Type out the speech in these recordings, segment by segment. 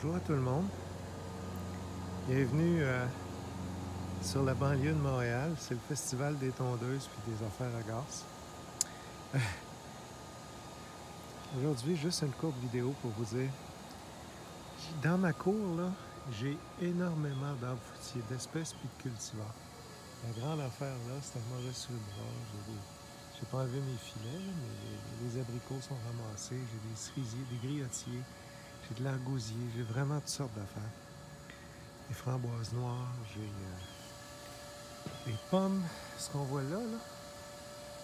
Bonjour à tout le monde. Bienvenue sur la banlieue de Montréal. C'est le festival des tondeuses puis des affaires à gaz. Aujourd'hui, juste une courte vidéo pour vous dire. Dans ma cour, là, j'ai énormément d'arbres fruitiers, d'espèces puis de cultivars. La grande affaire, là, c'est un mauvais sur le bras. J'ai pas enlevé mes filets, là, mais les abricots sont ramassés. J'ai des cerisiers, des griotiers, j'ai de l'argousier, j'ai vraiment toutes sortes d'affaires. Des framboises noires, j'ai des pommes. Ce qu'on voit là,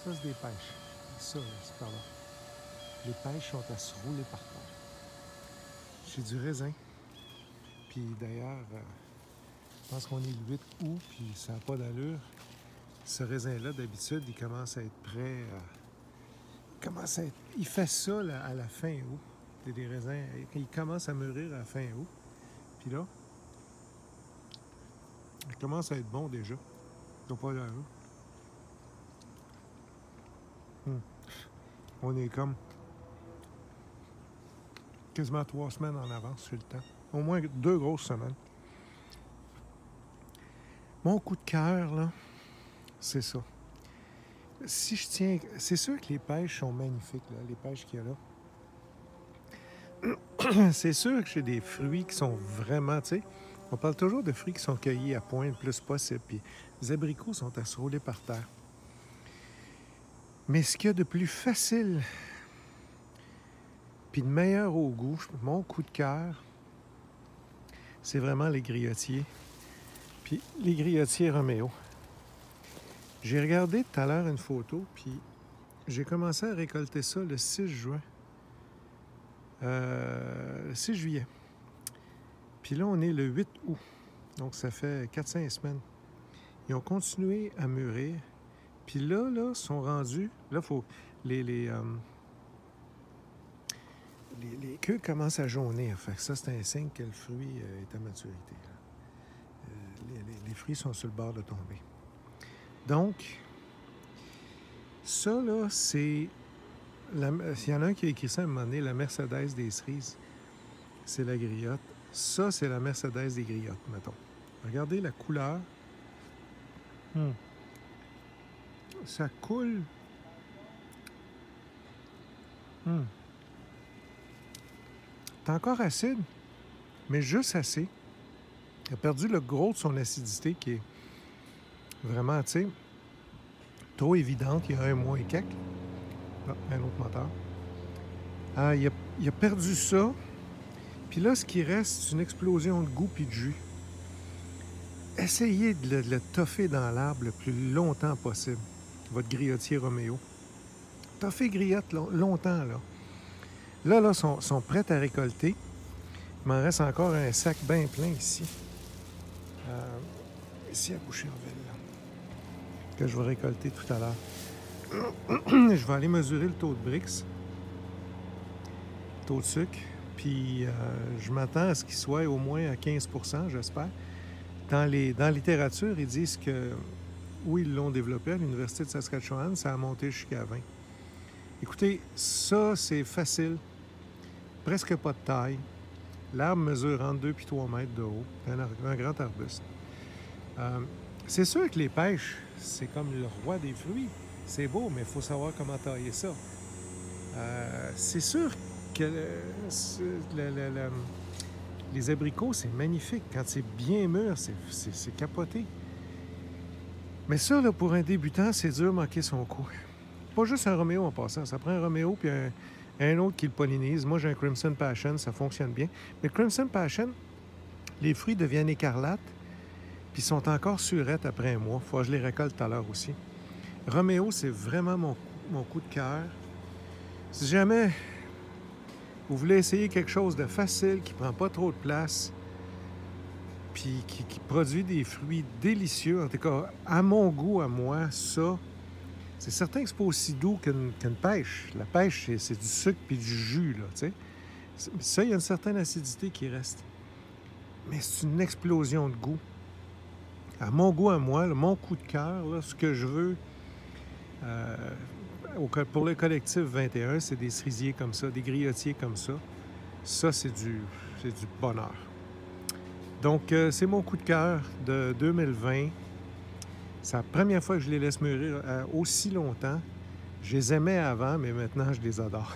ça c'est des pêches. Ça, là, c'est par là. Les pêches sont à se rouler par terre. J'ai du raisin. Puis d'ailleurs, je pense qu'on est le 8 août, puis ça n'a pas d'allure. Ce raisin-là, d'habitude, il commence à être prêt. Il fait ça là, à la fin août. C'est des raisins. Il commence à mûrir à la fin août. Puis là, il commence à être bon déjà. Il n'a pas d'allure. On est comme quasiment 3 semaines en avance sur le temps. Au moins 2 grosses semaines. Mon coup de cœur, là, c'est ça. Si je tiens... C'est sûr que les pêches sont magnifiques, là, les pêches qu'il y a là. C'est sûr que j'ai des fruits qui sont vraiment, tu sais, on parle toujours de fruits qui sont cueillis à point le plus possible, puis les abricots sont à se rouler par terre. Mais ce qu'il y a de plus facile, puis de meilleur au goût, mon coup de cœur, c'est vraiment les griotiers. Puis les griotiers Roméo. J'ai regardé tout à l'heure une photo, puis j'ai commencé à récolter ça le 6 juin. Le 6 juillet. Puis là, on est le 8 août. Donc, ça fait 4-5 semaines. Ils ont continué à mûrir. Puis là, sont rendus... Là, il faut... Les queues commencent à jaunir. Fait que ça, c'est un signe que le fruit est à maturité. Les fruits sont sur le bord de tomber. Donc, ça, là, c'est... Il y en a un qui a écrit ça à un moment donné, la Mercedes des cerises. C'est la griotte. Ça, c'est la Mercedes des griottes, mettons. Regardez la couleur. Ça coule. C'est encore acide, mais juste assez. Il a perdu le gros de son acidité qui est vraiment, tu sais, trop évidente il y a un mois et quelques. Ah, un autre moteur. Il a perdu ça. Puis là, ce qui reste, c'est une explosion de goût puis de jus. Essayez de le toffer dans l'arbre le plus longtemps possible, votre griotier Roméo. Toffer griotte longtemps, là. Là, sont prêts à récolter. Il m'en reste encore un sac bien plein ici. Ici, à Boucherville, là, que je vais récolter tout à l'heure. Je vais aller mesurer le taux de Brix, taux de sucre, puis je m'attends à ce qu'il soit au moins à 15 %, j'espère. Dans la littérature, ils disent que, où ils l'ont développé, à l'Université de Saskatchewan, ça a monté jusqu'à 20. Écoutez, ça, c'est facile. Presque pas de taille. L'arbre mesure entre 2 et 3 mètres de haut. Un grand arbuste. C'est sûr que les pêches, c'est comme le roi des fruits. C'est beau, mais il faut savoir comment tailler ça. C'est sûr que les abricots, c'est magnifique. Quand c'est bien mûr, c'est capoté. Mais ça, là, pour un débutant, c'est dur de manquer son coup. Pas juste un Roméo en passant. Ça prend un Roméo puis un autre qui le pollinise. Moi, j'ai un Crimson Passion, ça fonctionne bien. Mais Crimson Passion, les fruits deviennent écarlates puis sont encore surettes après un mois. Il faut que je les récolte tout à l'heure aussi. Roméo, c'est vraiment mon coup de cœur. Si jamais vous voulez essayer quelque chose de facile, qui ne prend pas trop de place, puis qui produit des fruits délicieux, en tout cas, à mon goût, à moi, ça, c'est certain que c'est pas aussi doux qu'une pêche. La pêche, c'est du sucre puis du jus, là, tu sais. Ça, il y a une certaine acidité qui reste. Mais c'est une explosion de goût. À mon goût, à moi, là, mon coup de cœur, là, ce que je veux pour le collectif 21, c'est des cerisiers comme ça, des griotiers comme ça. Ça, c'est c'est du bonheur. Donc, c'est mon coup de cœur de 2020. C'est la première fois que je les laisse mûrir aussi longtemps. Je les aimais avant, mais maintenant, je les adore.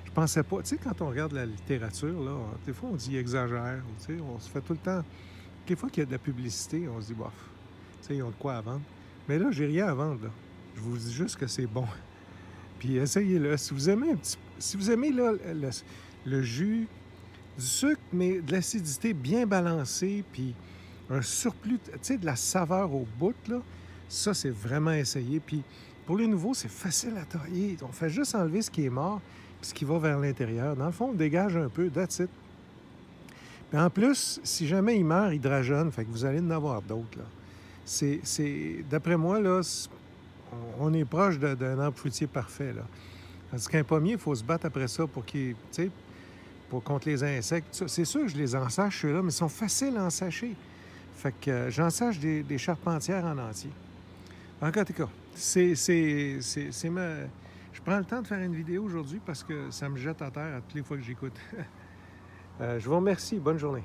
Je pensais pas... Tu sais, quand on regarde la littérature, là, des fois, on dit exagère. Tu sais, on se fait tout le temps... Des fois qu'il y a de la publicité, on se dit, bof, tu sais, ils ont de quoi à vendre. Mais là, j'ai rien à vendre, là. Je vous dis juste que c'est bon. Puis essayez-le. Si vous aimez si vous aimez là, le jus, du sucre, mais de l'acidité bien balancée, puis un surplus, tu sais, de la saveur au bout, là, ça, c'est vraiment essayé. Puis pour les nouveaux, c'est facile à tailler. On fait juste enlever ce qui est mort, puis ce qui va vers l'intérieur. Dans le fond, on dégage un peu, that's it. Puis en plus, si jamais il meurt, il drageonne, fait que vous allez en avoir d'autres, là. D'après moi, là, on est proche d'un arbre fruitier parfait, là. Tandis qu'un pommier, il faut se battre après ça pour qu'il, tu sais, contre les insectes. C'est sûr que je les ensache, ceux-là, mais ils sont faciles à ensacher. Fait que j'ensache des charpentières en entier. En tout cas, je prends le temps de faire une vidéo aujourd'hui parce que ça me jette à terre à toutes les fois que j'écoute. Je vous remercie. Bonne journée.